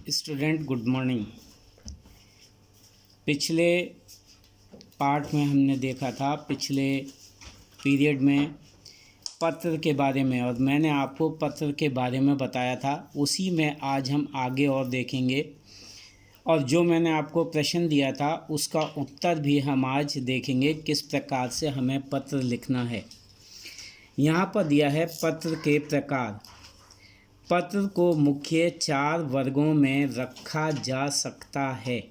Student good morning. पिछले part में हमने देखा था, पिछले पीरियड में पत्र के बारे में, और मैंने आपको पत्र के बारे में बताया था। उसी में आज हम आगे और देखेंगे, और जो मैंने आपको प्रश्न दिया था उसका उत्तर भी हम आज देखेंगे, किस प्रकार से हमें पत्र लिखना है। यहाँ पर दिया है पत्र के प्रकार। पत्र को मुख्य 4 वर्गों में रखा जा सकता है,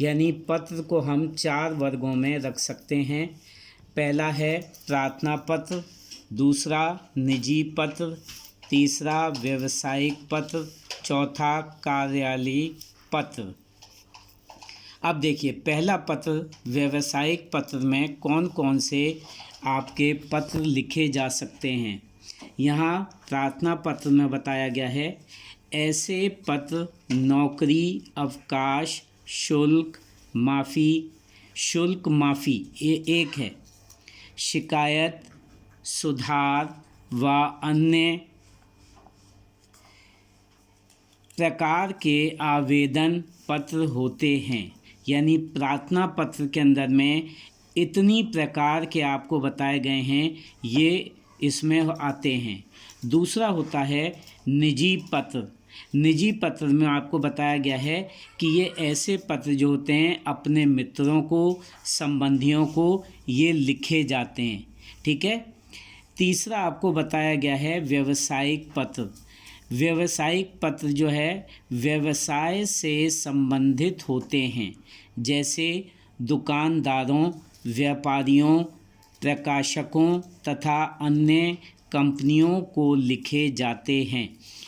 यानी पत्र को हम 4 वर्गों में रख सकते हैं। पहला है प्रार्थना पत्र, दूसरा निजी पत्र, तीसरा व्यावसायिक पत्र, चौथा कार्यालयी पत्र। अब देखिए, पहला पत्र व्यावसायिक पत्र में कौन कौन से आपके पत्र लिखे जा सकते हैं। यहाँ प्रार्थना पत्र में बताया गया है, ऐसे पत्र नौकरी, अवकाश, शुल्क माफ़ी ये एक है, शिकायत, सुधार व अन्य प्रकार के आवेदन पत्र होते हैं। यानी प्रार्थना पत्र के अंदर में इतनी प्रकार के आपको बताए गए हैं, ये इसमें आते हैं। दूसरा होता है निजी पत्र। निजी पत्र में आपको बताया गया है कि ये ऐसे पत्र जो होते हैं अपने मित्रों को, संबंधियों को ये लिखे जाते हैं, ठीक है। तीसरा आपको बताया गया है व्यावसायिक पत्र। व्यावसायिक पत्र जो है व्यवसाय से संबंधित होते हैं, जैसे दुकानदारों, व्यापारियों, प्रकाशकों तथा अन्य कंपनियों को लिखे जाते हैं।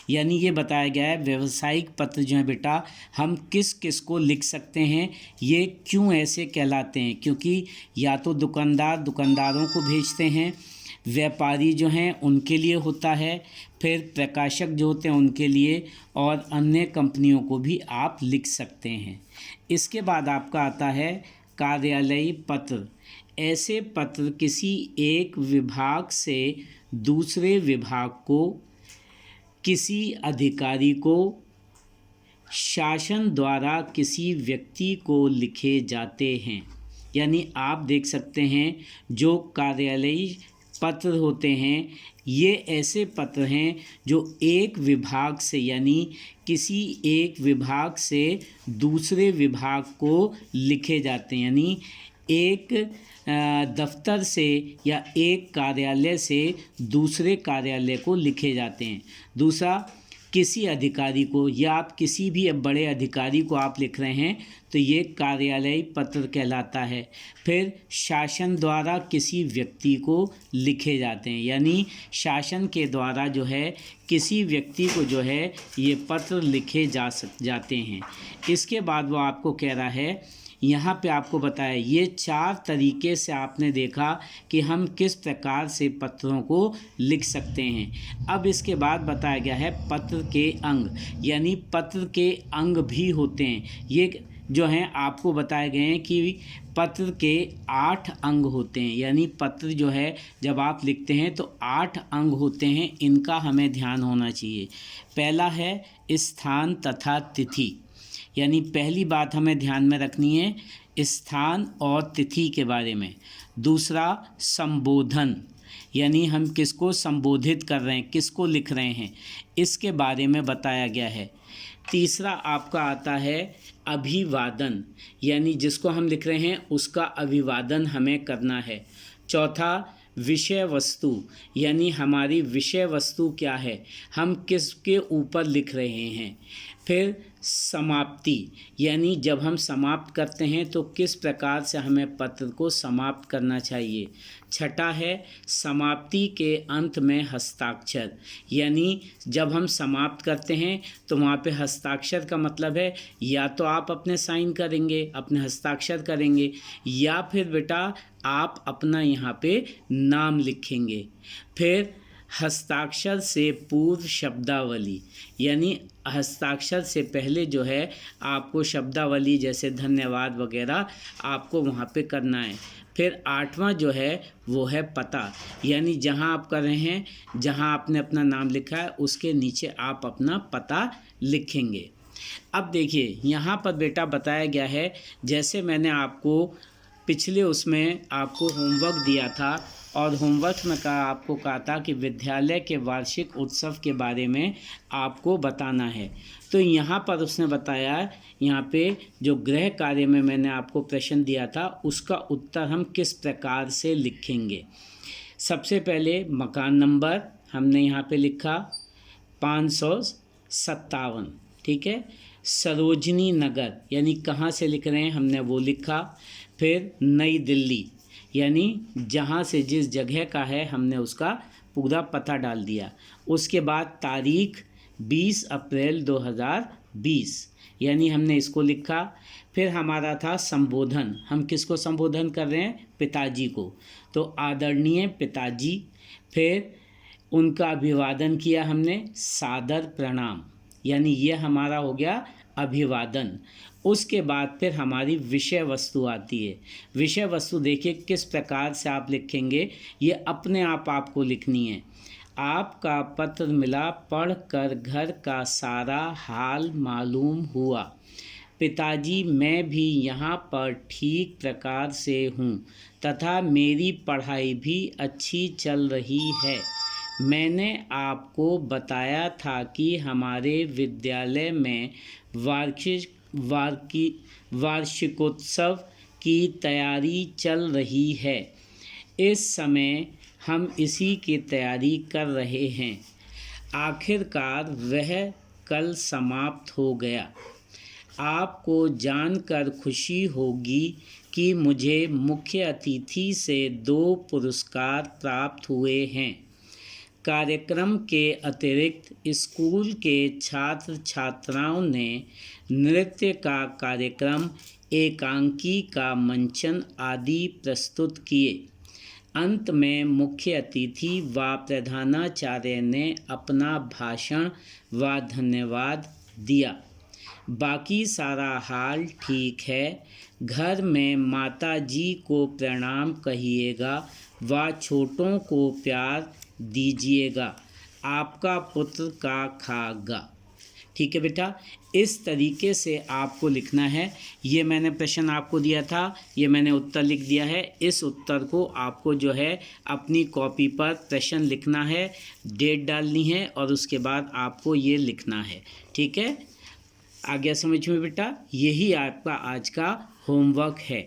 यानी ये बताया गया है व्यावसायिक पत्र जो है बेटा, हम किस किस को लिख सकते हैं, ये क्यों ऐसे कहलाते हैं, क्योंकि या तो दुकानदारों को भेजते हैं, व्यापारी जो हैं उनके लिए होता है, फिर प्रकाशक जो होते हैं उनके लिए, और अन्य कंपनियों को भी आप लिख सकते हैं। इसके बाद आपका आता है कार्यालयी पत्र। ऐसे पत्र किसी एक विभाग से दूसरे विभाग को, किसी अधिकारी को, शासन द्वारा किसी व्यक्ति को लिखे जाते हैं। यानी आप देख सकते हैं जो कार्यालयी पत्र होते हैं, ये ऐसे पत्र हैं जो एक विभाग से, यानी किसी एक विभाग से दूसरे विभाग को लिखे जाते हैं। यानी एक दफ्तर से या एक कार्यालय से दूसरे कार्यालय को लिखे जाते हैं। दूसरा, किसी अधिकारी को, या आप किसी भी बड़े अधिकारी को आप लिख रहे हैं तो ये कार्यालयी पत्र कहलाता है। फिर शासन द्वारा किसी व्यक्ति को लिखे जाते हैं, यानी शासन के द्वारा जो है किसी व्यक्ति को जो है ये पत्र लिखे जाते हैं। इसके बाद वो आपको कह रहा है, यहाँ पे आपको बताया ये 4 तरीके से आपने देखा कि हम किस प्रकार से पत्रों को लिख सकते हैं। अब इसके बाद बताया गया है पत्र के अंग, यानी पत्र के अंग भी होते हैं। ये जो हैं आपको बताए गए हैं कि पत्र के 8 अंग होते हैं। यानी पत्र जो है जब आप लिखते हैं तो 8 अंग होते हैं, इनका हमें ध्यान होना चाहिए। पहला है स्थान तथा तिथि। यानी पहली बात हमें ध्यान में रखनी है स्थान और तिथि के बारे में। दूसरा संबोधन, यानी हम किसको संबोधित कर रहे हैं, किसको लिख रहे हैं, इसके बारे में बताया गया है। तीसरा आपका आता है अभिवादन, यानी जिसको हम लिख रहे हैं उसका अभिवादन हमें करना है। चौथा विषय वस्तु, यानी हमारी विषय वस्तु क्या है, हम किसके ऊपर लिख रहे हैं। फिर समाप्ति, यानी जब हम समाप्त करते हैं तो किस प्रकार से हमें पत्र को समाप्त करना चाहिए। छठा है समाप्ति के अंत में हस्ताक्षर, यानी जब हम समाप्त करते हैं तो वहाँ पे हस्ताक्षर का मतलब है या तो आप अपने साइन करेंगे, अपने हस्ताक्षर करेंगे, या फिर बेटा आप अपना यहाँ पे नाम लिखेंगे। फिर हस्ताक्षर से पूर्व शब्दावली, यानी हस्ताक्षर से पहले जो है आपको शब्दावली जैसे धन्यवाद वगैरह आपको वहाँ पे करना है। फिर 8वां जो है वो है पता, यानी जहाँ आप कर रहे हैं, जहाँ आपने अपना नाम लिखा है उसके नीचे आप अपना पता लिखेंगे। अब देखिए यहाँ पर बेटा बताया गया है, जैसे मैंने आपको पिछले उसमें आपको होमवर्क दिया था और होमवर्क में आपको कहा था कि विद्यालय के वार्षिक उत्सव के बारे में आपको बताना है। तो यहाँ पर उसने बताया, यहाँ पे जो गृह कार्य में मैंने आपको प्रश्न दिया था उसका उत्तर हम किस प्रकार से लिखेंगे। सबसे पहले मकान नंबर हमने यहाँ पे लिखा 557, ठीक है। सरोजनी नगर यानी कहाँ से लिख रहे हैं हमने वो लिखा। फिर नई दिल्ली यानी जहाँ से जिस जगह का है हमने उसका पूरा पता डाल दिया। उसके बाद तारीख 20 अप्रैल 2020 यानी हमने इसको लिखा। फिर हमारा था संबोधन, हम किसको संबोधन कर रहे हैं, पिताजी को, तो आदरणीय पिताजी। फिर उनका अभिवादन किया हमने, सादर प्रणाम, यानी ये हमारा हो गया अभिवादन। उसके बाद फिर हमारी विषय वस्तु आती है। विषय वस्तु देखिए किस प्रकार से आप लिखेंगे, ये अपने आप आपको लिखनी है। आपका पत्र मिला, पढ़कर घर का सारा हाल मालूम हुआ। पिताजी मैं भी यहाँ पर ठीक प्रकार से हूँ तथा मेरी पढ़ाई भी अच्छी चल रही है। मैंने आपको बताया था कि हमारे विद्यालय में वार्षिकोत्सव की तैयारी चल रही है। इस समय हम इसी की तैयारी कर रहे हैं। आखिरकार वह कल समाप्त हो गया। आपको जानकर खुशी होगी कि मुझे मुख्य अतिथि से 2 पुरस्कार प्राप्त हुए हैं। कार्यक्रम के अतिरिक्त स्कूल के छात्र छात्राओं ने नृत्य का कार्यक्रम, एकांकी का मंचन आदि प्रस्तुत किए। अंत में मुख्य अतिथि व प्रधानाचार्य ने अपना भाषण व धन्यवाद दिया। बाकी सारा हाल ठीक है। घर में माता जी को प्रणाम कहिएगा व छोटों को प्यार दीजिएगा। आपका पुत्र का खागा। ठीक है बेटा, इस तरीके से आपको लिखना है। ये मैंने प्रश्न आपको दिया था, ये मैंने उत्तर लिख दिया है। इस उत्तर को आपको जो है अपनी कॉपी पर प्रश्न लिखना है, डेट डालनी है और उसके बाद आपको ये लिखना है। ठीक है, आ गया समझ में बेटा? यही आपका आज का होमवर्क है।